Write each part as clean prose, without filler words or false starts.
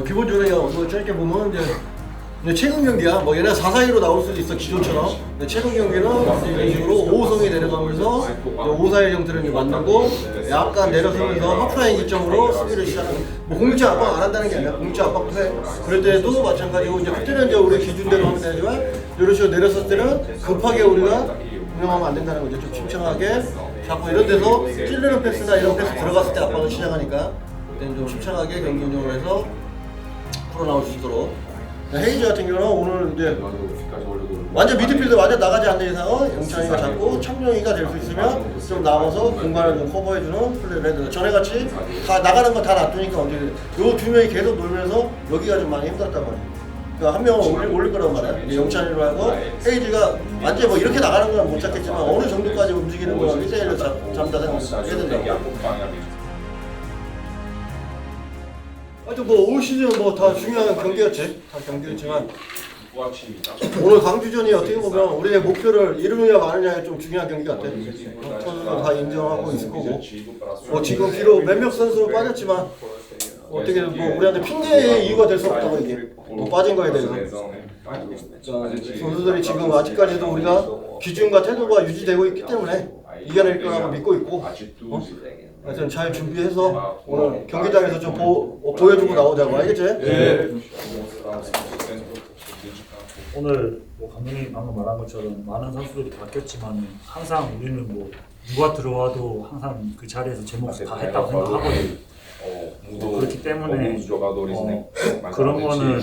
기본적으로 그냥 짧게 보면 이제 최근 경기야. 뭐 얘네 4-4-2로 나올 수도 있어 기존처럼. 근데 최근 경기는 이런 식으로 5호성이 내려가면서 5-4-1 형태를 만들고 약간 내려서면서 하프라인 기점으로 수비를 시작하는. 뭐 공격자 압박 안 한다는 게 아니라 공격자 압박도 해. 그럴 때도 마찬가지고 이제 그때는 이제 우리 기준대로 하면 되지만 이런 식으로 내렸을 때는 급하게 우리가 운영하면 안 된다는 거죠. 좀 침착하게 자꾸 이런 데서 찔르는 패스나 이런 패스 들어갔을 때 압박을 시작하니까 그때는 좀 침착하게 경기 운영을 해서 풀어나올 수 있도록. 헤이즈 같은 경우는 오늘 이제 완전 미드필더 완전 나가지 않는 이상은 영찬이가 잡고 청룡이가 될 수 있으면 좀 나와서 공간을 좀 커버해주는 플레이를 해야 된다. 전에같이 다 나가는 건 다 놔두니까 언제 요 두 명이 계속 놀면서 여기가 좀 많이 힘들었단 말이야. 그러니까 한 명은 올릴 거란 말이야. 영찬이로 하고 헤이즈가 완전 뭐 이렇게 나가는 건 못 잡겠지만 어느 정도까지 움직이는 건 1대1로 잡는다 생각해야 된다고. 하여튼 뭐 올 시즌 뭐 다 중요한 경기였지. 다 경기였지만 오늘 광주전이 어떻게 보면 우리의 목표를 이루느냐 마느냐에 좀 중요한 경기 같아. 선수도 다 인정하고 있을 거고. 뭐 지금 비록 몇몇 선수로 빠졌지만 어떻게 뭐 우리한테 핑계의 이유가 될 수 없다고 이게 뭐 빠진 거에 대해서. 선수들이 지금 아직까지도 우리가 기준과 태도가 유지되고 있기 때문에 이겨낼 거라고 믿고 있고. 하여튼 잘 준비해서 오늘 경기장에서 좀 보여주고 나오자고. 알겠지? 네. 오늘 뭐 감독님 방금 말한 것처럼 많은 선수들이 바뀌었지만 항상 우리는 뭐 누가 들어와도 항상 그 자리에서 제 몫을 다 했다고 생각하거든요. 그렇기 때문에 그런 거는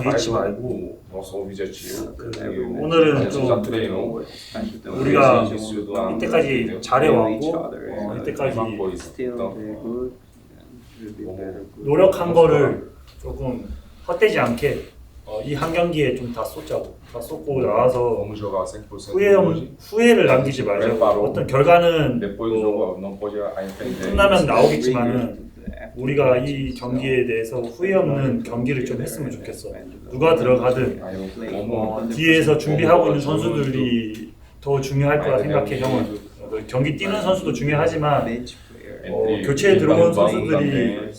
개의치 말고 오늘은 좀 우리가 이때까지 잘해왔고 이때까지 노력한 거를 조금 헛되지 않게 이 한 경기에 좀 다 쏟고 나와서 후회를 남기지 말자고. 어떤 결과는 끝나면 나오겠지만은 우리가 이 경기에 대해서 후회 없는 경기를 좀 했으면 좋겠어. 누가 들어가든 뒤에서 준비하고 있는 선수들이 더 중요할 거라 생각해. 형은 경기 뛰는 선수도 중요하지만 교체에 들어온 선수들이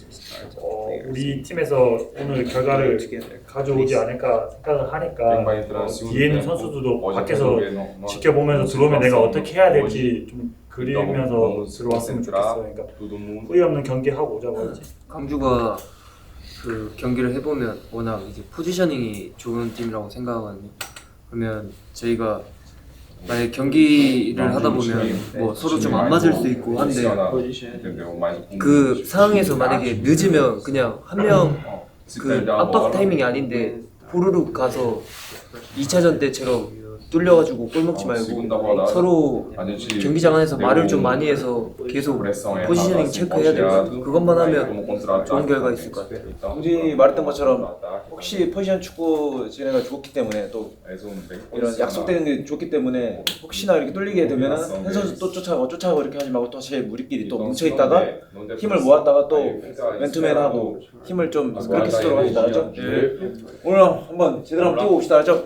우리 팀에서 오늘 결과를 가져오지 않을까 생각을 하니까 뒤에 있는 선수들도 밖에서 지켜보면서 들어오면 내가 어떻게 해야 될지 좀 그리면서 들어왔으면 좋겠어. 그러니까 후회 없는 경기 하고 오자고 했지. 광주가 그 경기를 해보면 워낙 이제 포지셔닝이 좋은 팀이라고 생각하거든요. 그러면 저희가 만약 경기를 하다 보면 뭐 서로 좀 안 맞을 수 있고 한데 그 상황에서 만약에 늦으면 그냥 한 명 그 압박 타이밍이 아닌데 호루룩 가서 2차전 때처럼 뚫려가지고 골 먹지 말고 서로 경기장 안에서 말을 좀 많이 해서 계속 포지셔닝 체크해야 되고 그것만 하면 좋은 결과 있을 것 같아요. 우리 말했던 것처럼 혹시 포지션 축구 진행가 좋기 때문에 또 이런 약속되는 게 좋기 때문에 혹시나 이렇게 뚫리게 되면 한 선수 또 쫓아가고 이렇게 하지 말고 또 제 우리끼리 또 뭉쳐있다가 힘을 모았다가 또 맨투맨하고 힘을 좀 그렇게 쓰도록 합시다. 알죠? 오늘 한번 제대로 한번 뛰고 봅시다. 알죠?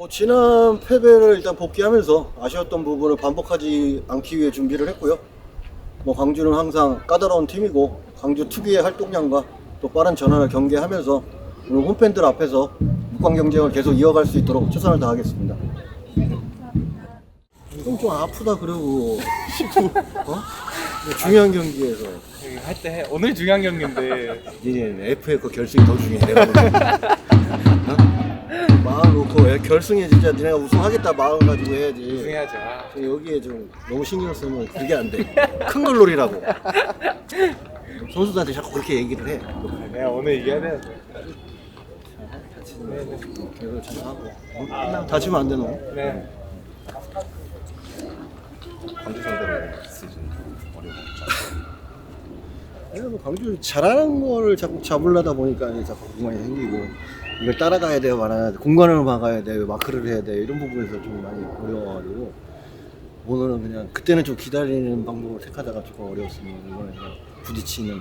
지난 패배를 일단 복귀하면서 아쉬웠던 부분을 반복하지 않기 위해 준비를 했고요. 광주는 항상 까다로운 팀이고 광주 특유의 활동량과 또 빠른 전환을 경계하면서 오늘 홈팬들 앞에서 묵광 경쟁을 계속 이어갈 수 있도록 최선을 다하겠습니다. 좀 아프다 그러고 중요한 경기에서 할 때 해. 오늘 중요한 경기인데. 이제 FA 그 결승이 더 중요해. 내가 보기엔. 마음 놓고 결승에 진짜 니네가 우승하겠다 마음 가지고 해야지. 우승해야죠. 여기에 좀 너무 신경 쓰면 그게 안 돼. 큰 걸 노리라고. 선수들한테 자꾸 그렇게 얘기를 해. 내가 오늘 이겨야 돼. 그래서 잘 하고. 다치면 안 되노. 네. 광주 상대로 시즌 어려워. 광주 잘하는 거를 자꾸 잡으려다 보니까 자꾸 공간이 생기고 이걸 따라가야 돼요, 말아야 돼, 공간을 막아야 돼, 마크를 해야 돼 이런 부분에서 좀 많이 어려워가지고 오늘은 그냥 그때는 좀 기다리는 방법을 택하다가 조금 어려웠으면 이번에 그냥 부딪히는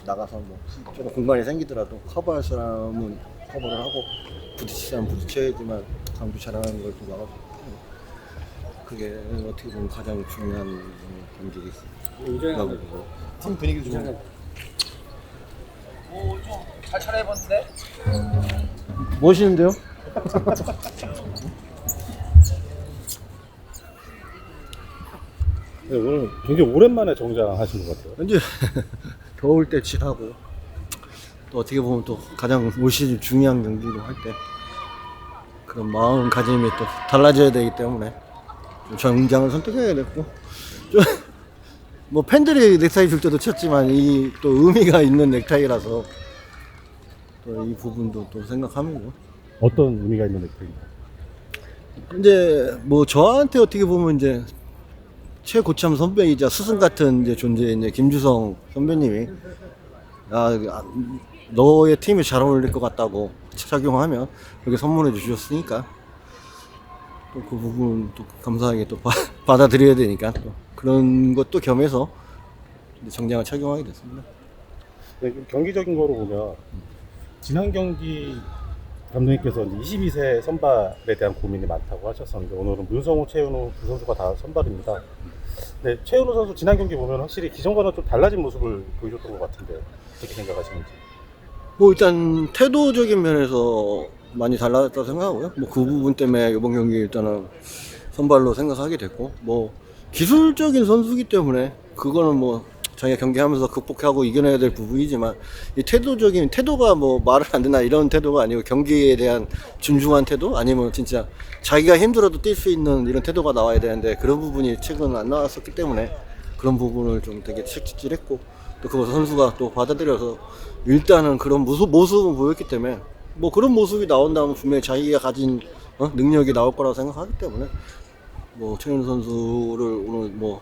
나가서 뭐 조금 공간이 생기더라도 커버할 사람은 커버를 하고 부딪힐 사람은 부딪혀야지만 광주 잘하는 걸 좀 막아주고 그게 어떻게 보면 가장 중요한 경기라고 보고. 팀 분위기도 좀 잘 차려입었는데? 멋있는데요? 네, 오늘 굉장히 오랜만에 정장하신 것 같아요. 이제 더울 때 칠하고 또 어떻게 보면 또 가장 올 시즌 중요한 경기로 할 때 그런 마음가짐이 또 달라져야 되기 때문에 좀 정장을 선택해야 됐고 좀 뭐 팬들이 넥타이 줄 때도 쳤지만 이 또 의미가 있는 넥타이라서 또 이 부분도 또 생각하면서 어떤 의미가 있는 넥타이인가요? 이제 뭐 저한테 어떻게 보면 이제 최고참 선배이자 스승 같은 이제 존재인 이제 김주성 선배님이 너의 팀이 잘 어울릴 것 같다고 착용하면 그렇게 선물해 주셨으니까 또 그 부분 또 감사하게 또 받아들여야 되니까 또 그런 것도 겸해서 정장을 착용하게 됐습니다. 네, 경기적인 거로 보면 지난 경기 감독님께서 22세 선발에 대한 고민이 많다고 하셨었는데 오늘은 문성호, 최은우 두 선수가 다 선발입니다. 네, 최은우 선수 지난 경기 보면 확실히 기존과는 좀 달라진 모습을 보여줬던 것 같은데 어떻게 생각하시는지? 뭐 일단 태도적인 면에서 많이 달라졌다고 생각하고요. 뭐 그 부분 때문에 이번 경기 일단은 선발로 생각하게 됐고 뭐 기술적인 선수기 때문에 그거는 뭐 자기가 경기하면서 극복하고 이겨내야 될 부분이지만 이 태도적인 태도가 뭐 말을 안 듣나 이런 태도가 아니고 경기에 대한 준중한 태도 아니면 진짜 자기가 힘들어도 뛸 수 있는 이런 태도가 나와야 되는데 그런 부분이 최근 안 나왔었기 때문에 그런 부분을 좀 되게 책찍질했고 또 그거 선수가 또 받아들여서 일단은 그런 모습은 보였기 때문에 뭐 그런 모습이 나온다면 분명히 자기가 가진 능력이 나올 거라고 생각하기 때문에 뭐 최윤 선수를 오늘 뭐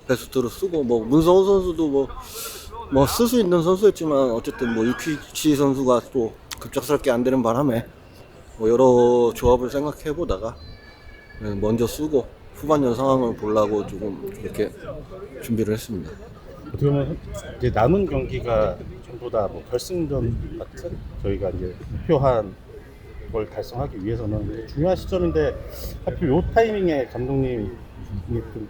베스트로 쓰고 뭐 문성호 선수도 뭐 쓸 수 있는 선수였지만 어쨌든 뭐 유키치 선수가 또 급작스럽게 안 되는 바람에 뭐 여러 조합을 생각해 보다가 먼저 쓰고 후반전 상황을 보려고 조금 이렇게 준비를 했습니다. 어떻게 보면 이제 남은 경기가 전부 다 뭐 결승전 같은 저희가 이제 목표한 걸 달성하기 위해서는 중요한 시점인데 하필 요 타이밍에 감독님이 좀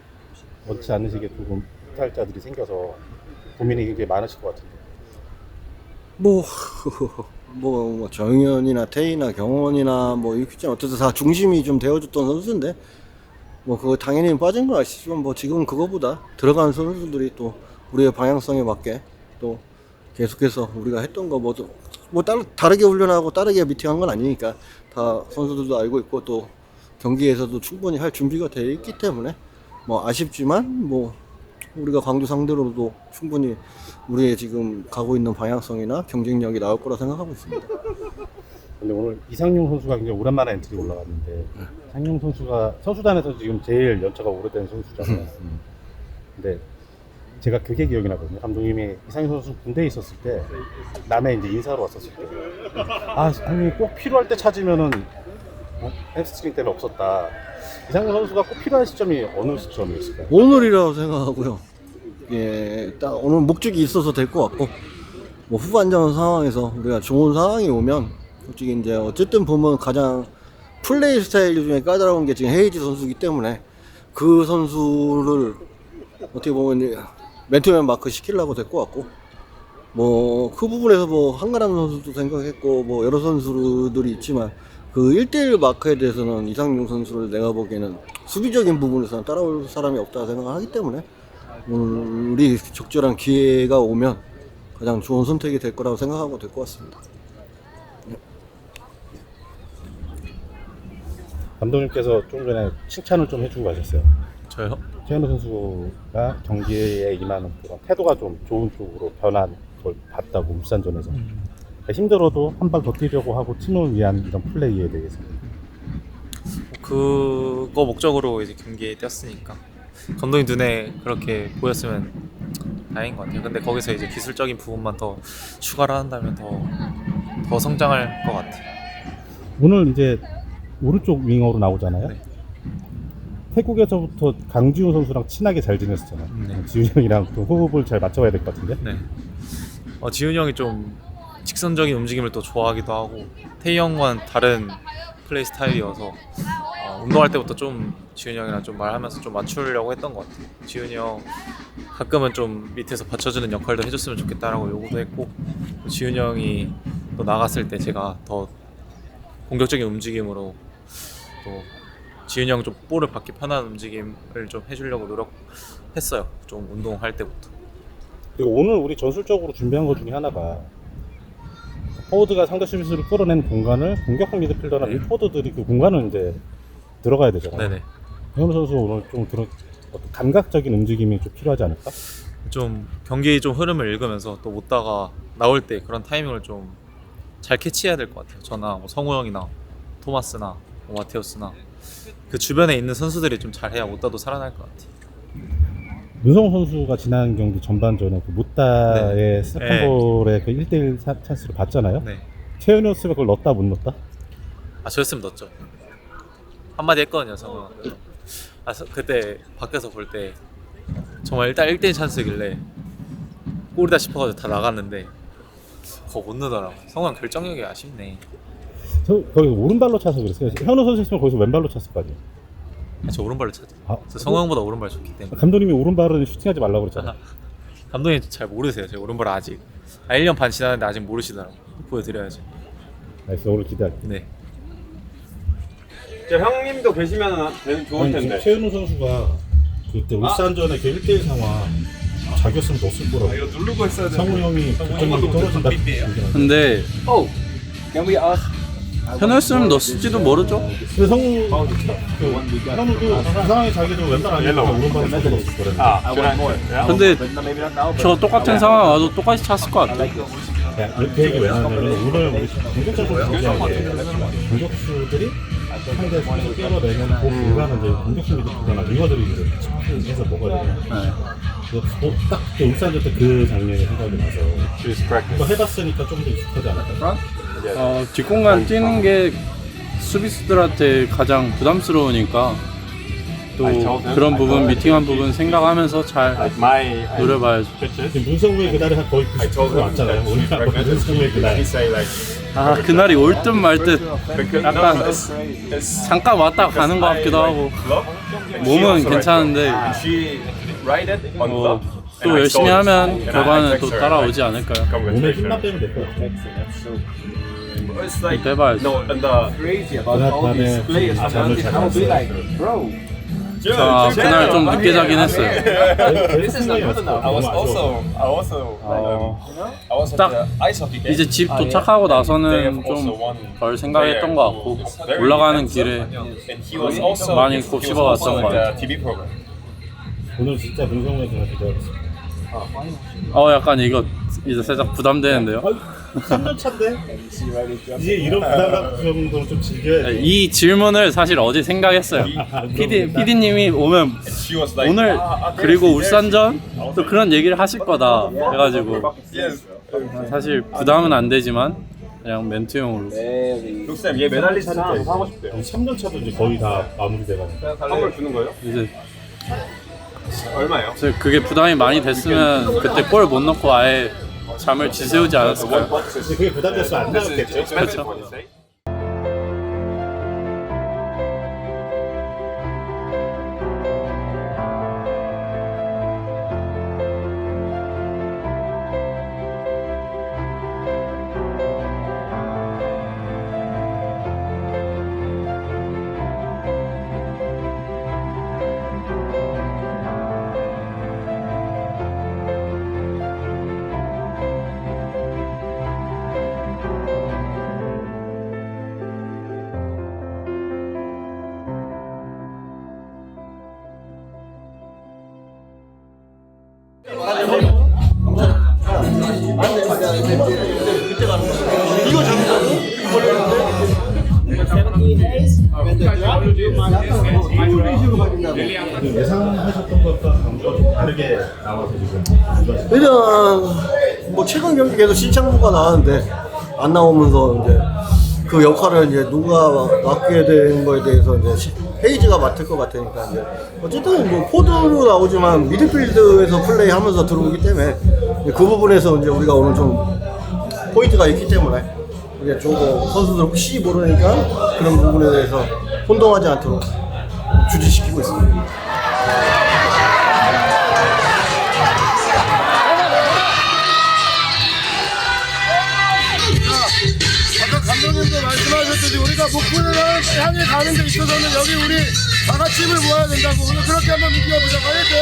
원치 않으시게 조금 탈자들이 생겨서 고민이 굉장히 많으실 것 같은데. 뭐 정현이나 태희나 경원이나 뭐 유키짱 어쨌든 다 중심이 좀 되어줬던 선수인데 뭐 그거 당연히 빠진 건 아시지만 뭐 지금 그거보다 들어가는 선수들이 또 우리의 방향성에 맞게 또 계속해서 우리가 했던 거 뭐 다르게 훈련하고 다르게 미팅한 건 아니니까 다 선수들도 알고 있고 또 경기에서도 충분히 할 준비가 되어 있기 때문에 뭐 아쉽지만 뭐 우리가 광주 상대로도 충분히 우리의 지금 가고 있는 방향성이나 경쟁력이 나올 거라 생각하고 있습니다. 근데 오늘 이상용 선수가 굉장히 오랜만에 엔트리 올라갔는데 이상용 선수가 선수단에서 지금 제일 연차가 오래된 선수잖아요. 근데 제가 그게 기억이 나거든요. 감독님이 이상용 선수 군대에 있었을 때 남해 이제 인사로 왔었을 때 형님이 꼭 필요할 때 찾으면은 햄스트링 때문에 없었다. 이상용 선수가 꼭 필요한 시점이 어느 시점이었을까요? 오늘이라고 생각하고요. 예, 딱 오늘 목적이 있어서 될 것 같고 뭐 후반전 상황에서 우리가 좋은 상황이 오면 솔직히 이제 어쨌든 보면 가장 플레이 스타일 중에 까다로운 게 지금 헤이지 선수이기 때문에 그 선수를 어떻게 보면 맨투맨 마크 시키려고 될 것 같고, 뭐 그 부분에서 뭐 한가람 선수도 생각했고 뭐 여러 선수들이 있지만 그 1대1 마크에 대해서는 이상용 선수를 내가 보기에는 수비적인 부분에서는 따라올 사람이 없다 생각을 하기 때문에 우리 적절한 기회가 오면 가장 좋은 선택이 될 거라고 생각하고 될 것 같습니다. 감독님께서 좀 전에 칭찬을 좀 해주고 가셨어요. 저요? 최현우 선수가 경기에 임하는 그런 태도가 좀 좋은 쪽으로 변한 걸 봤다고, 울산전에서. 힘들어도 한 발 더 뛰려고 하고 팀을 위한 이런 플레이에 대해서. 그거 목적으로 이제 경기에 뛰었으니까 감독님 눈에 그렇게 보였으면 다행인 것 같아요. 근데 거기서 이제 기술적인 부분만 더 추가를 한다면 더 성장할 것 같아요. 오늘 이제 오른쪽 윙어로 나오잖아요. 네. 태국에서부터 강지훈 선수랑 친하게 잘 지냈었잖아요. 네. 지훈 형이랑 좀 호흡을 잘 맞춰가야 될 것 같은데. 네. 지훈이 형이 좀 직선적인 움직임을 또 좋아하기도 하고 태희 형과는 다른 플레이 스타일이어서 운동할 때부터 좀 지훈이 형이랑 좀 말하면서 좀 맞추려고 했던 것 같아요. 지훈이 형 가끔은 좀 밑에서 받쳐주는 역할도 해줬으면 좋겠다라고 요구도 했고, 지훈이 형이 또 나갔을 때 제가 더 공격적인 움직임으로 또 지훈이 형 좀 볼을 받기 편한 움직임을 좀 해주려고 노력했어요. 좀 운동할 때부터. 그리고 오늘 우리 전술적으로 준비한 것 중에 하나가 포워드가 상대 수비수를 끌어낸 공간을 공격형 미드필더나 네. 미드포워드들이 그 공간을 이제 들어가야 되잖아요. 네네. 현우 선수 오늘 좀 그런 어떤 감각적인 움직임이 좀 필요하지 않을까? 좀 경기 좀 흐름을 읽으면서 또 못다가 나올 때 그런 타이밍을 좀 잘 캐치해야 될 것 같아요. 저나 뭐 성우 형이나 토마스나 뭐 마테우스나 그 주변에 있는 선수들이 좀 잘해야 못다도 살아날 것 같아요. 문성호 선수가 지난 경기 전반전에 그 못다의 네. 세컨볼의 그 1대1 찬스를 봤잖아요. 네. 최현우였으면 그걸 넣었다 못 넣었다? 저였으면 넣었죠. 한마디 했거든요, 성우. 그때 밖에서 볼 때 정말 일단 1대1 찬스길래 골이다 싶어가지고 다 나갔는데 그거 못 넣더라고. 성우 형 결정력이 아쉽네. 거기 오른발로 차서 그랬어요. 현우 선수였으면 거기서 왼발로 찼을 거 아니에요. 저 오른발로 차죠. 아, 저 성우 형보다 오른발 좋기 때문에. 감독님이 오른발은 슈팅하지 말라고 그랬잖아요. 감독님 잘 모르세요. 제 오른발 아직 1년 반 지났는데 아직 모르시더라고. 보여드려야죠. 알겠어, 오늘 기대할게. 네. 형님도 계시면 좋을 텐데. 최현우 선수가 그때 울산전에 그 1대1 상황 자기였으면 넣었을 거라고. 이거 누르고 있어야 돼. 성우 형이 결정력이 떨어진다. 근데 현우였으면 넣었을지도 모르죠. 그 성우 현우도 그 상황에 자기도 왼발 아니니까 오른발을 쳐서 넣었을 거라고. 근데 저 똑같은 상황 와도 똑같이 찼을 것 같아. 이렇게 얘기 왜 하냐면 오늘 우리 공격적으로 경기하게 공격수들이 상대 선수 뛰어내는 그 공간을 이제 공격수 미드필더나 윙어들이 이제 해서 먹어야 돼요. 딱 그때 울산전 때 그 장면이 생각이 나서 이거 해봤으니까 좀 더 익숙하지 않을까? 뒷공간 뛰는 게 수비수들한테 가장 부담스러우니까 또 그런 부분, 미팅한 부분 생각하면서 잘 노려봐야죠. 지금 문성우의 그날이 거의 90% 맞잖아요. 오늘 문성우의 그날. 그날이 올 듯 말 듯 약간 잠깐 왔다 가는 것 같기도 하고 몸은 괜찮은데 또 열심히 하면 결과는 또 따라오지 않을까요? 몸에 힘만 빼면 될 것 같아요. 빼봐야죠. 그날 밤에 잠을 잘 잤어요. 그날 좀 늦게 자긴 했어요. 딱 이제 집 도착하고 나서는 좀 덜 생각했던 것 같고 올라가는 길에 많이 곱씹어왔던 것 같아요. 오늘 진짜 문성우의 그날 기대하겠습니다. 약간 이거 이제 살짝 부담되는데요. 3년 차인데 이제 이런 부담감 정도는 좀 즐겨야 돼. 이 질문을 사실 어제 생각했어요. PD님이 오면 오늘 그리고 울산전 또 그런 얘기를 하실 거다 해가지고 사실 부담은 안 되지만 그냥 멘트용으로. 룩쌤 얘 메달리스트 하고 싶대요. 3년 차도 이제 거의 다 마무리돼가지고. 선물 주는 거예요? 이제 얼마예요? 그게 부담이 많이 됐으면 그때 골 못 넣고 아예 잠을 지새우지 않았을까요? 근데 그게 부담돼서 안 나왔겠죠? 그렇죠. 예상하셨던 것과 강도가 좀 다르게 나와서 지금 일단 뭐 최근 경기 계속 신창무가 나왔는데 안 나오면서 이제 그 역할을 이제 누가 맡게 된 거에 대해서 이제 헤이즈가 맡을 것 같으니까 이제 어쨌든 뭐 포드로 나오지만 미드필드에서 플레이하면서 들어오기 때문에 그 부분에서 이제 우리가 오늘 좀 포인트가 있기 때문에 이게 조금 선수들 혹시 모르니까 그런 부분에 대해서 혼동하지 않도록 주지시키고 있습니다. 아까 감독님도 말씀하셨듯이 우리가 목표를 향해 가는 데 있어서는 여기 우리 다 같이 힘을 모아야 된다고 오늘 그렇게 한번 이겨보자고 했지.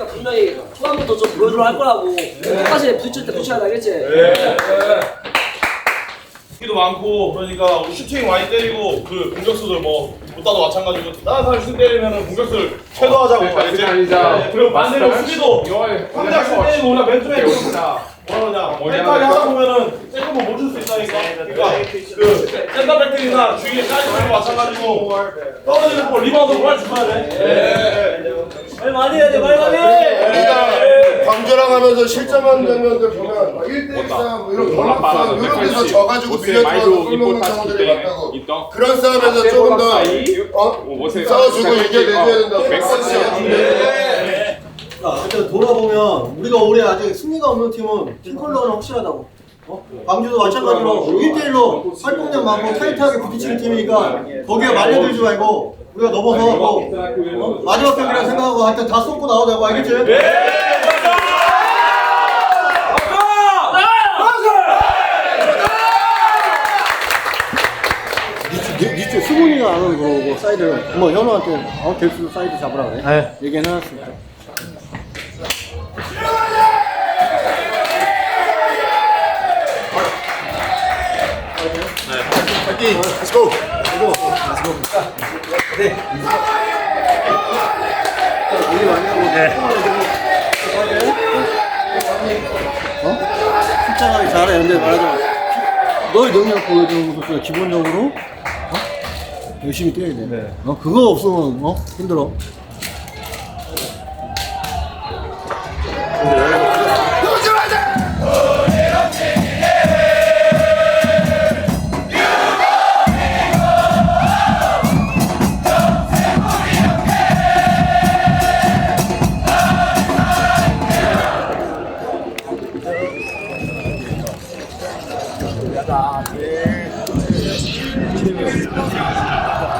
분명히 초반부터 좀 보여주려 할 거라고 끝까지 부딪힐 때 부딪혀야 되겠지. 기도 많고 그러니까 우리 슈팅 많이 때리고 그 공격수들 뭐 못다도 마찬가지고 다른 사람 슈팅 때리면은 공격수를 최소화하자고 알겠지? 그리고 반대로 수비도 황장 슈팅 때리고 우리가 맨투맨 뭐하냐 멘탈이 하다 보면은 셀프도 못 줄 수 있다니까. 그러니까 그 센터백들이나 주위에 사이드도 마찬가지고 떨어지는 볼 리바운드 뭘 줘야 돼. 말 많이 해야 돼, 말 많이 해. 광주랑 하면서 실점한 장면들 보면 1대1 싸움 뭐 이런 전락싸움 이런 데서 져가지고 밀려들어서 골먹는 경우들이 많다고. 그런 싸움에서 조금 더 싸워주고 이겨내줘야 된다고. 일단 돌아보면 우리가 올해 아직 승리가 없는 팀은 팀컬러는 확실하다고. 광주도 마찬가지로 1대1로 활동량 많고 타이트하게 부딪히는 팀이니까 거기에 말려들지 말고 우리가 넘어서 마지막 경기라 생각하고 하여튼 다 쏟고 나오자고 알겠지? 니쪽 수문이가 안 오는 거고 사이드 뭐 현우한테 될수록 사이드 잡으라 그래. 얘기는 해놨습니다. 파이팅! Let's go! Let's go! 네. 우리 많이 하고 숫자가기 잘해. 근데 말하자면 너의 능력 보여주는 것도 기본적으로 열심히 뛰어야 돼. 그거 없으면 힘들어.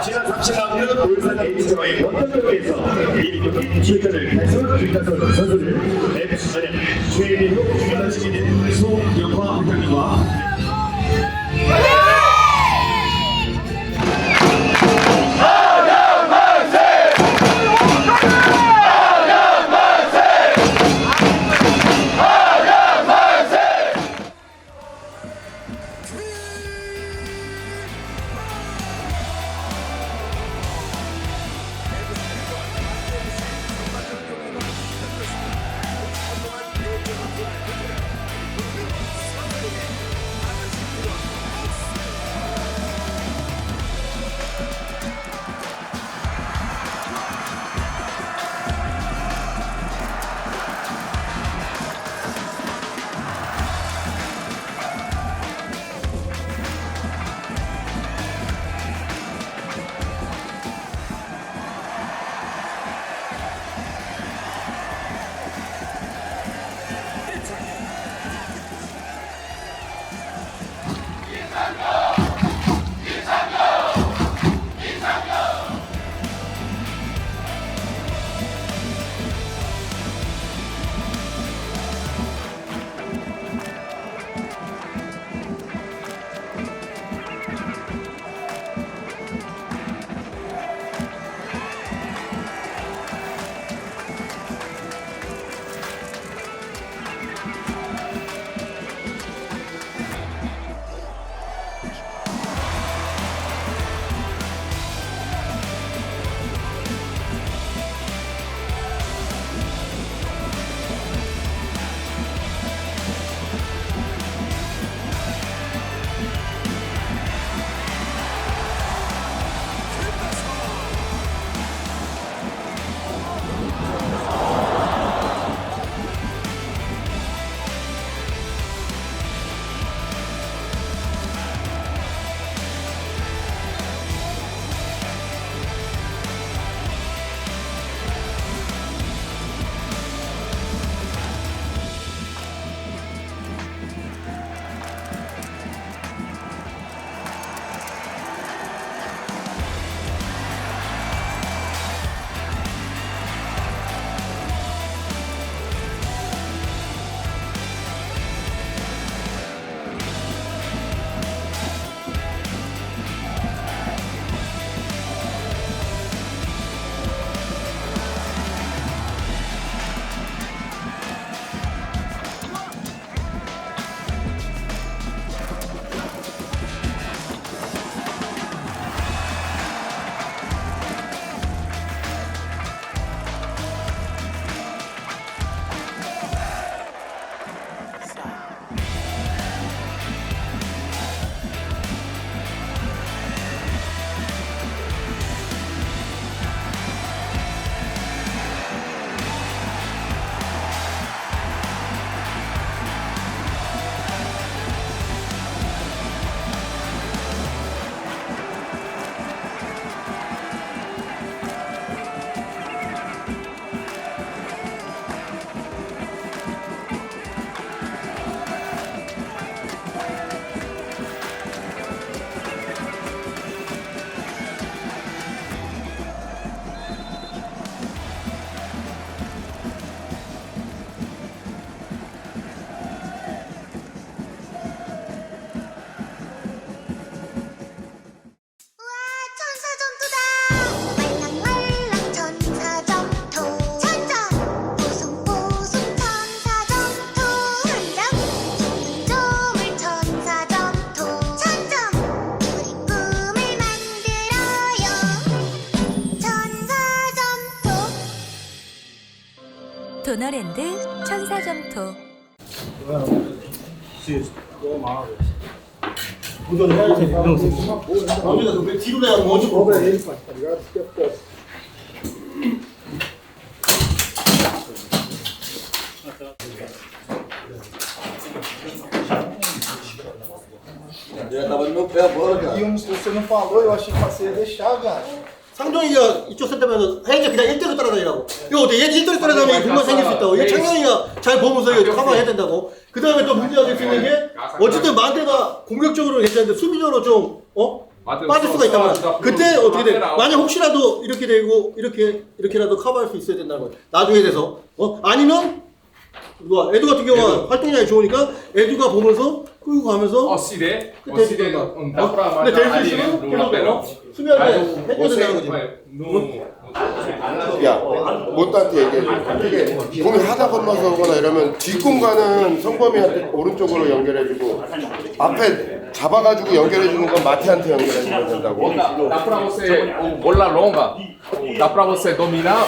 지난 30라운드 울산 에이스와의 원정경기에서 이 경기 실전을 달성한 빅타선 선수를 FC 전역 최민호 주관하시기는 송영화 회장님과 도너랜드 천사점토. 운전해야지. 어디가 왜 뒤로 내가 먼저 보고. Você não falou, eu achei que você ia deixar, cara. 상종이가 이쪽 세트면 혜인이 그냥 1대로 따라다니라고. 이거 어때? 얘 1대로 따라다니면 공간 생길 수 있다고. 얘 창현이가 잘 보면서 이거 커버해야 된다고. 그 다음에 또 문제가 될 수 있는 게 어쨌든 만대가 공격적으로 괜찮은데 수비적으로 좀 빠질 수가 있단 말이야. 그때 어떻게 돼? 만약 혹시라도 이렇게 되고 이렇게라도 커버할 수 있어야 된다는 거야. 나중에 돼서 아니면 누가 에두 같은 경우가 활동량이 좋으니까 에두가 보면서 끌고 가면서 Osside, 끝에 Osside 있다가. non dà pra 근데 될 수 ali 있으면 no lateral. 수비할 때 Mas 해줘야 된다는 거지. 야, 못한테 얘기해. 이게 공이 하다 건너서 오거나 이러면 뒷공간은 성범이한테 오른쪽으로 연결해주고 앞에 잡아가지고 연결해주는 건 마태한테 연결해주면 된다고. Dá pra você, bola longa, dá pra você dominar,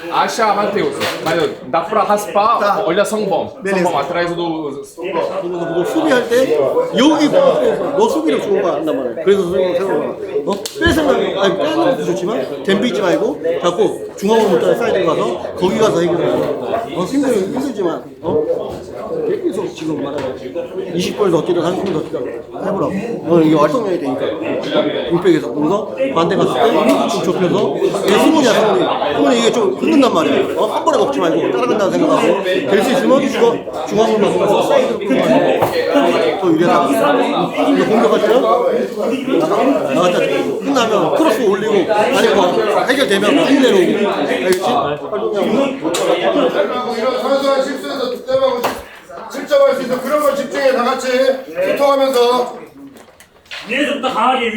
acha Matheus, mas dá pra raspar, olha 성범, 성범 atrás do... 보고 수비할 때 여기 보면서 너 수비력 좋은 거 안단 말이야. 그래서 수비를 세워. 빼서는 아니 빼는 것도 좋지만 댐비지 말고 자꾸 중앙으로 못 따라 사이드로 가서 거기 가서 해결해. 힘들지만 계속 지금 말하는 20골 넣기를 30골 넣기를 해보라고. 이게 활동량이 되니까 임팩에서 그래서 반대 갔을 때 좀 좁혀서 이게 승훈이 이게 좀 흔든단 말이야. 한 번에 먹지 말고 따라간다는 생각하고 될 수 있으면 중앙으로 가서 사이드로 끌고 또 유리하다. 이거 공격할 때는 나갔다 끝나면 크로스 올리고 아니 뭐 해결되면 많이 내려오고 알겠지? 득점하고 이런 사소한 실수에서 득점하고 실점할 수 있어. 그런 걸 집중해. 다 같이 소통하면서. 위에서부터 강하게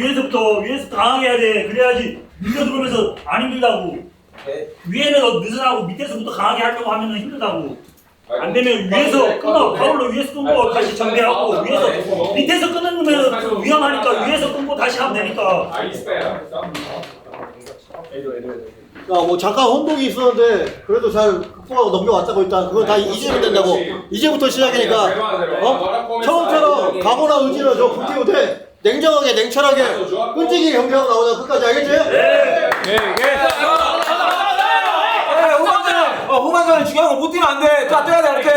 해야 돼. 그래야지 밀려 들어오면서 안 힘들다고. 위에는 느슨하고 밑에서부터 강하게 하려고 하면 힘들다고. 안 되면 위에서 끊어. 파울로 위에서 끊고 다시 정비하고 위에서 밑에서 끊으면 위험하니까 위에서 끊고 다시 하면 되니까. 뭐 잠깐 혼동이 있었는데 그래도 잘 극복하고 넘겨왔다고 일단 그건 다 이제면 된다고. 이제부터 시작이니까 처음처럼 각오나 의지는 좀 불태우고 돼. 냉정하게 냉철하게 끈질기게 경기하고 나오자. 끝까지 알겠지? 네. 후반전에 중요한 거 못 뛰면 안 돼. 다 뛰어야 돼 이렇게.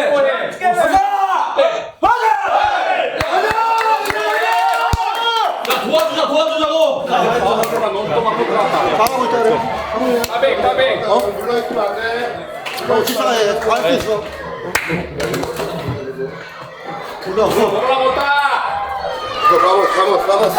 도와주자고. 방하고 있다 그래. Tá bem. 눌러있으면 안 돼. 집사가 갈수 있어. 우리가 Vamos voltar! Vamos.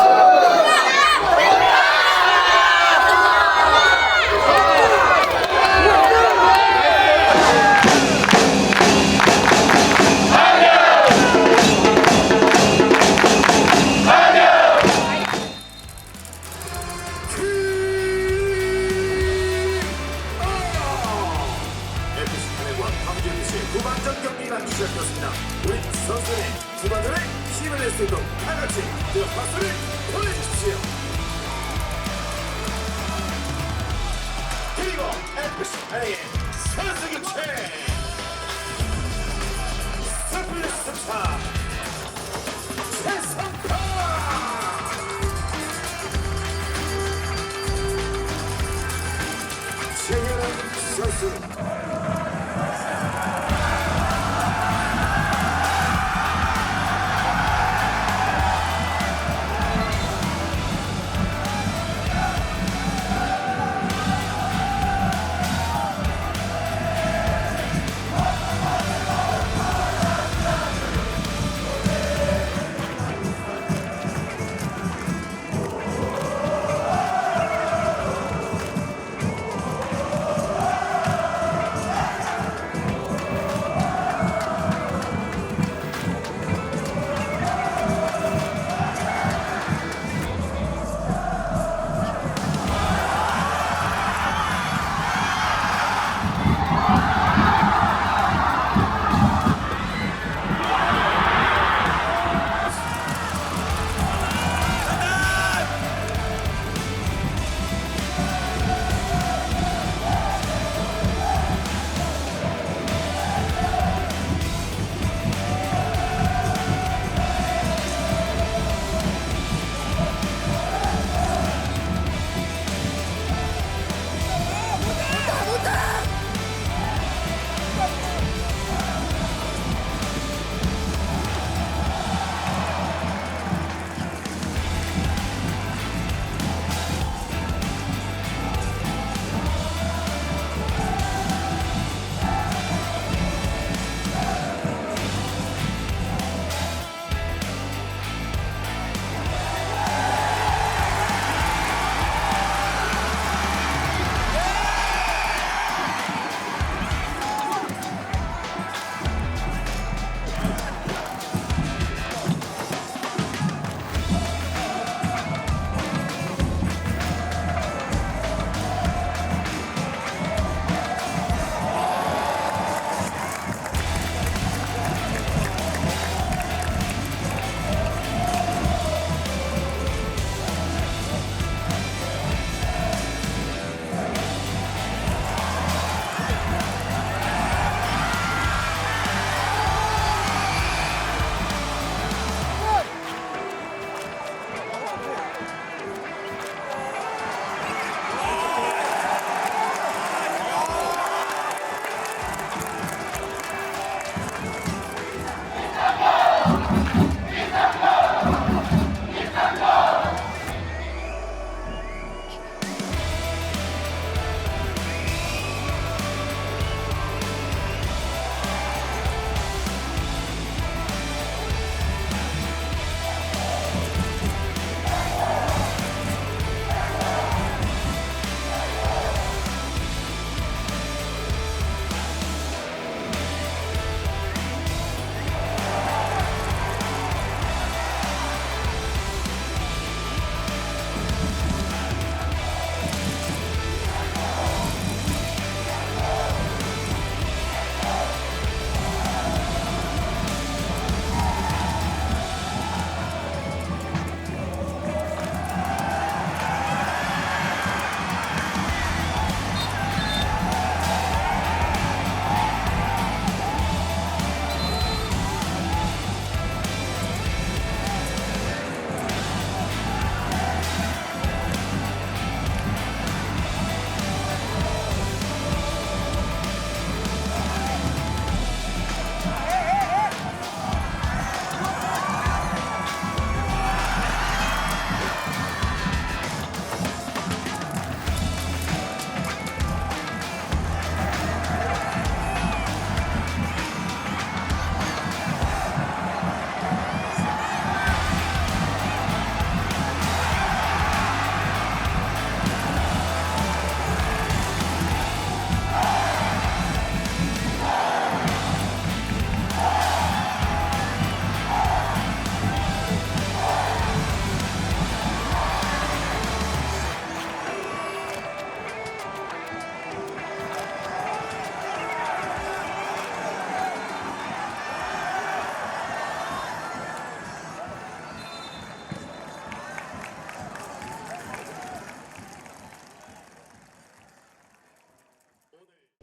후반전 경기가 시작됐습니다. 우리 선수들의 후반전에 힘을 낼 수 있도록 다 같이 박수를 보내주십시오. 그리고 FC 하나의 선수 교체 스플릿스타 최성파 최현은 선수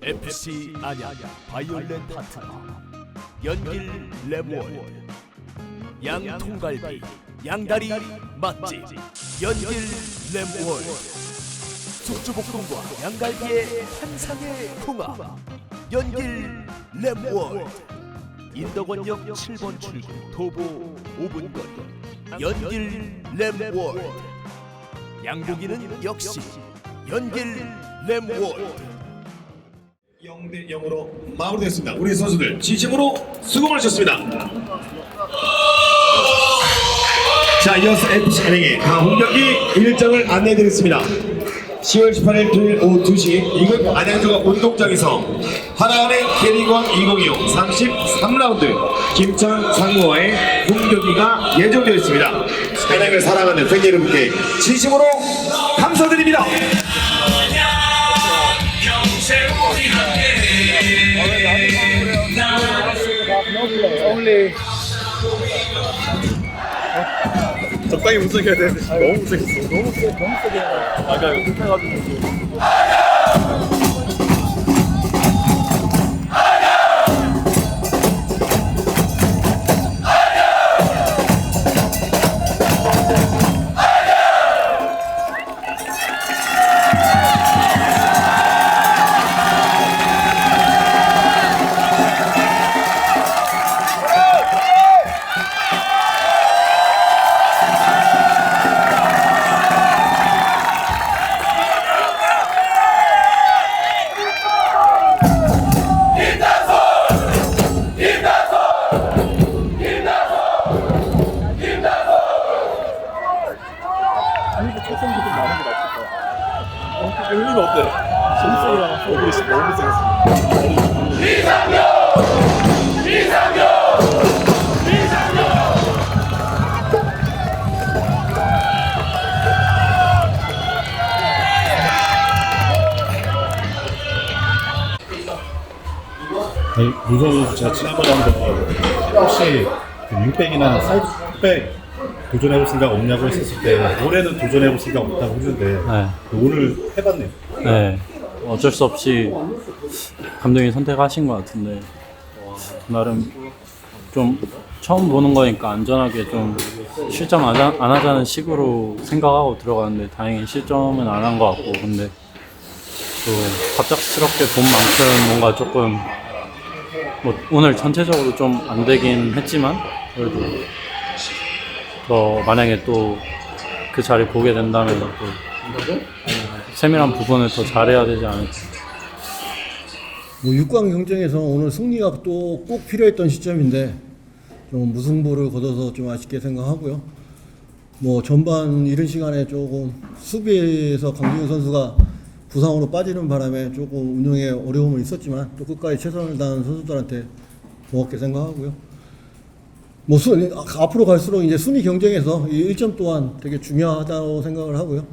FC 안양 바이올렛 파트너 연길 랩월드 양통갈비 양다리 맛집 연길 랩월드 숙주볶음과 양갈비의 한상의 궁합 연길 랩월드 인덕원역 7번 출구 도보 5분 거리 연길 랩월드 양고기는 역시 연길 랩월드 0대 0으로 마무리됐습니다. 우리 선수들 진심으로 수고 많으셨습니다. 자, 이어서 FC 안양의 다음 경기 일정을 안내해드리겠습니다. 10월 18일 토요일 오후 2시 이곳 안양조각 운동장에서 하나은행 K리그1 2025 33라운드 김천 상무와의 공격기가 예정되어 있습니다. 안양을 사랑하는 팬 여러분께 진심으로 감사드립니다. 적당히 못생겨야 되는데 너무 못생겼어. 너무 세게 아까 급해가지고. 의미는 어때? 재밌어요. 얼굴이 너무 못생겼어. 유성훈 제가 지난번에 한번 혹시 윙백이나 사이드백 도전해볼 생각 없냐고 했었을 때 올해는 도전해볼 생각 없다고 했는데 오늘 해봤네요. 네, 어쩔 수 없이 감독이 선택하신 것 같은데 나름 좀 처음 보는 거니까 안전하게 좀 실점 안 하자는 식으로 생각하고 들어갔는데 다행히 실점은 안 한 것 같고 근데 또 갑작스럽게 본 만큼 뭔가 조금 뭐 오늘 전체적으로 좀 안 되긴 했지만 그래도 더 만약에 또 그 자리 보게 된다면 또 세밀한 부분을 더 잘해야 되지 않을까. 뭐 6강 경쟁에서 오늘 승리가 또 꼭 필요했던 시점인데 좀 무승부를 거둬서 좀 아쉽게 생각하고요. 뭐 전반 이른 시간에 조금 수비에서 강진우 선수가 부상으로 빠지는 바람에 조금 운영에 어려움은 있었지만 또 끝까지 최선을 다한 선수들한테 고맙게 생각하고요. 뭐 앞으로 갈수록 이제 순위 경쟁에서 이 1점 또한 되게 중요하다고 생각을 하고요.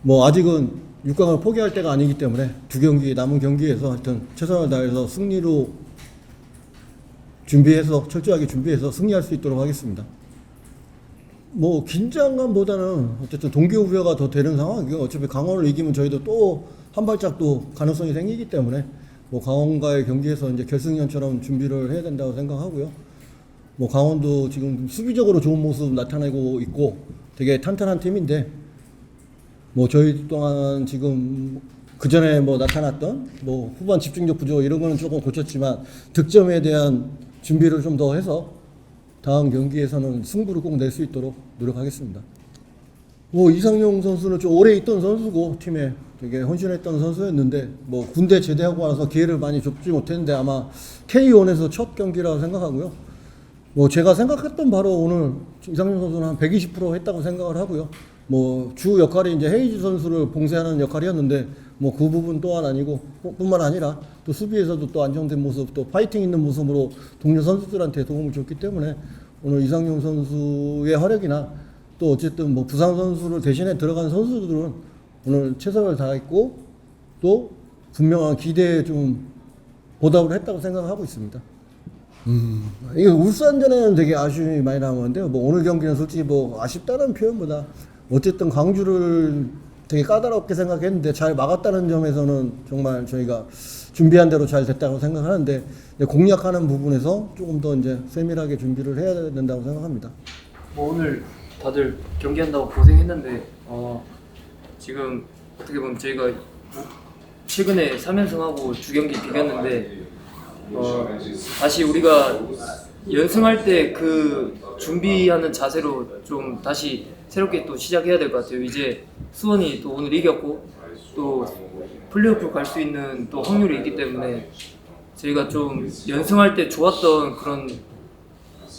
뭐 아직은 6강을 포기할 때가 아니기 때문에 두 경기 남은 경기에서 하여튼 최선을 다해서 승리로 준비해서 철저하게 준비해서 승리할 수 있도록 하겠습니다. 뭐 긴장감보다는 어쨌든 동기부여가 더 되는 상황이고요. 어차피 강원을 이기면 저희도 또 한 발짝 또 가능성이 생기기 때문에 뭐 강원과의 경기에서 이제 결승전처럼 준비를 해야 된다고 생각하고요. 뭐 강원도 지금 수비적으로 좋은 모습 나타내고 있고 되게 탄탄한 팀인데 뭐 저희 또한 지금 그 전에 뭐 나타났던 뭐 후반 집중력 부족 이런 거는 조금 고쳤지만 득점에 대한 준비를 좀 더 해서 다음 경기에서는 승부를 꼭 낼 수 있도록 노력하겠습니다. 뭐 이상용 선수는 좀 오래 있던 선수고 팀에 되게 헌신했던 선수였는데 뭐 군대 제대하고 나서 기회를 많이 좁지 못했는데 아마 K1에서 첫 경기라고 생각하고요. 뭐 제가 생각했던 바로 오늘 이상용 선수는 한 120% 했다고 생각을 하고요. 뭐 주 역할이 이제 헤이즈 선수를 봉쇄하는 역할이었는데 뭐 그 부분 또한 아니고 뿐만 아니라 또 수비에서도 또 안정된 모습 또 파이팅 있는 모습으로 동료 선수들한테 도움을 줬기 때문에 오늘 이상용 선수의 활약이나 또 어쨌든 뭐 부상 선수를 대신에 들어간 선수들은 오늘 최선을 다했고 또 분명한 기대에 좀 보답을 했다고 생각하고 있습니다. 이거 울산전에는 되게 아쉬움이 많이 남았는데요. 뭐 오늘 경기는 솔직히 뭐 아쉽다는 표현보다 어쨌든 광주를 되게 까다롭게 생각했는데 잘 막았다는 점에서는 정말 저희가 준비한 대로 잘 됐다고 생각하는데 이제 공략하는 부분에서 조금 더 이제 세밀하게 준비를 해야 된다고 생각합니다. 뭐 오늘 다들 경기한다고 고생했는데 지금 어떻게 보면 저희가 최근에 3연승하고 2경기 비겼는데 다시 우리가 연승할 때 그 준비하는 자세로 좀 다시 새롭게 또 시작해야 될 것 같아요. 이제 수원이 또 오늘 이겼고 또 플레이오프 갈 수 있는 또 확률이 있기 때문에 저희가 좀 연승할 때 좋았던 그런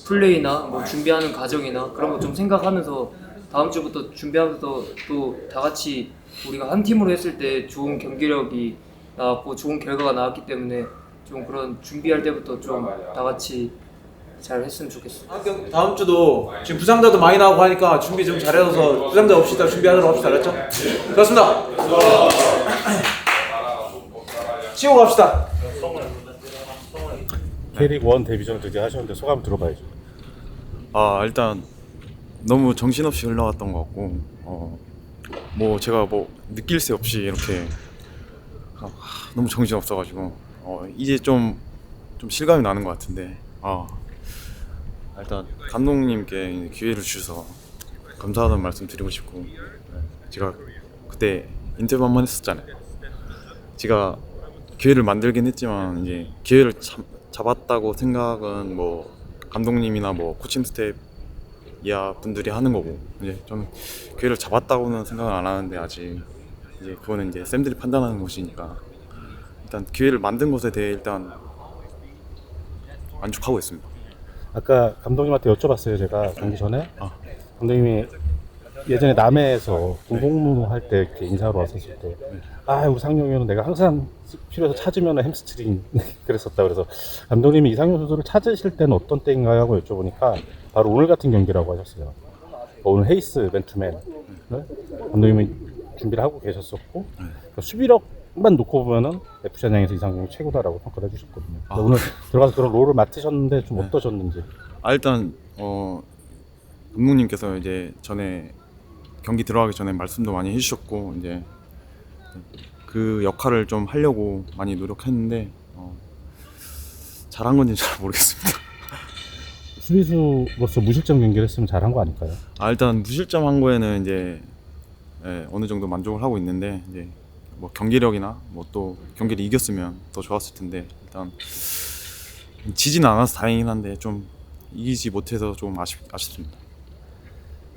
플레이나 뭐 준비하는 과정이나 그런 거 좀 생각하면서 다음 주부터 준비하면서 또 다 같이 우리가 한 팀으로 했을 때 좋은 경기력이 나왔고 좋은 결과가 나왔기 때문에 좀 그런 준비할 때부터 좀 다 같이 잘 했으면 좋겠어요. 다음 주도 지금 부상자도 많이 나오고 하니까 준비 좀 잘해서 부상자 없이 다 준비하도록 합시다. 알았죠? 좋습니다. 치고 갑시다. K리그 1 데뷔전 드디어 하셨는데 소감 들어봐야죠. 일단 너무 정신없이 흘러갔던 것 같고 뭐 제가 뭐 느낄 새 없이 이렇게 너무 정신없어가지고 이제 좀 실감이 나는 것 같은데 일단 감독님께 기회를 주셔서 감사하다는 말씀 드리고 싶고 제가 그때 인터뷰 한번 했었잖아요. 제가 기회를 만들긴 했지만 이제 기회를 잡았다고 생각은 뭐 감독님이나 뭐 코칭 스텝 이하 분들이 하는 거고 이제 저는 기회를 잡았다고는 생각을 안 하는데 아직 이제 그거는 이제 쌤들이 판단하는 것이니까 일단 기회를 만든 것에 대해 일단 만족하고 있습니다. 아까 감독님한테 여쭤봤어요. 제가 경기 전에 감독님이 예전에 남해에서 군복무 할 때 이렇게 인사하러 왔었을 때 우리 상용이는 내가 항상 필요해서 찾으면 햄스트링 그랬었다. 그래서 감독님이 이상용 선수를 찾으실 때는 어떤 때인가요? 하고 여쭤보니까 바로 오늘 같은 경기라고 하셨어요. 오늘 헤이스 맨투맨 감독님이 준비를 하고 계셨었고 수비력만 놓고 보면은 FC 안양에서 이상용이 최고다라고 평가를 해주셨거든요. 오늘 들어가서 그런 롤을 맡으셨는데 좀 어떠셨는지? 일단 감독님께서 이제 전에 경기 들어가기 전에 말씀도 많이 해주셨고 이제 그 역할을 좀 하려고 많이 노력했는데 잘한 건지 잘 모르겠습니다. 수비수로서 무실점 경기를 했으면 잘한 거 아닐까요? 일단 무실점 한 거에는 이제 어느 정도 만족을 하고 있는데 이제 뭐 경기력이나 뭐 또 경기를 이겼으면 더 좋았을 텐데 일단 지지는 않아서 다행이긴 한데 좀 이기지 못해서 좀 아쉽습니다.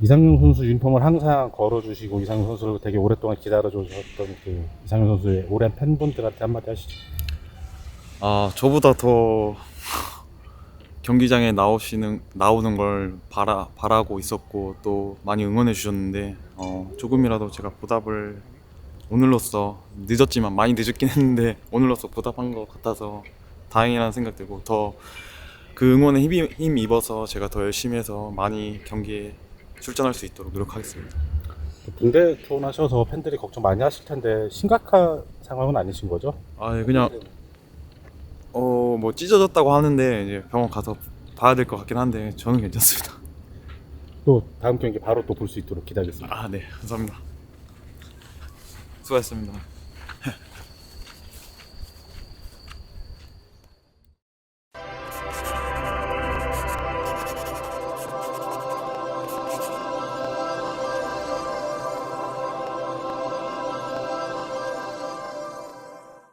이상용 선수 유니폼을 항상 걸어주시고 이상용 선수를 되게 오랫동안 기다려주셨던 그 이상용 선수의 오랜 팬분들한테 한마디 하시죠. 저보다 더 경기장에 나오는 걸 바라고 있었고 또 많이 응원해 주셨는데 조금이라도 제가 보답을 오늘로써 늦었지만 많이 늦었긴 했는데 오늘로써 보답한 것 같아서 다행이라는 생각 들고 더 그 응원에 힘 입어서 제가 더 열심히 해서 많이 경기에 출전할 수 있도록 노력하겠습니다. 군대 투혼하셔서 팬들이 걱정 많이 하실 텐데 심각한 상황은 아니신 거죠? 그냥 뭐 찢어졌다고 하는데 이제 병원 가서 봐야 될 것 같긴 한데 저는 괜찮습니다. 또 다음 경기 바로 또 볼 수 있도록 기다리겠습니다. 네, 감사합니다. 수고하셨습니다.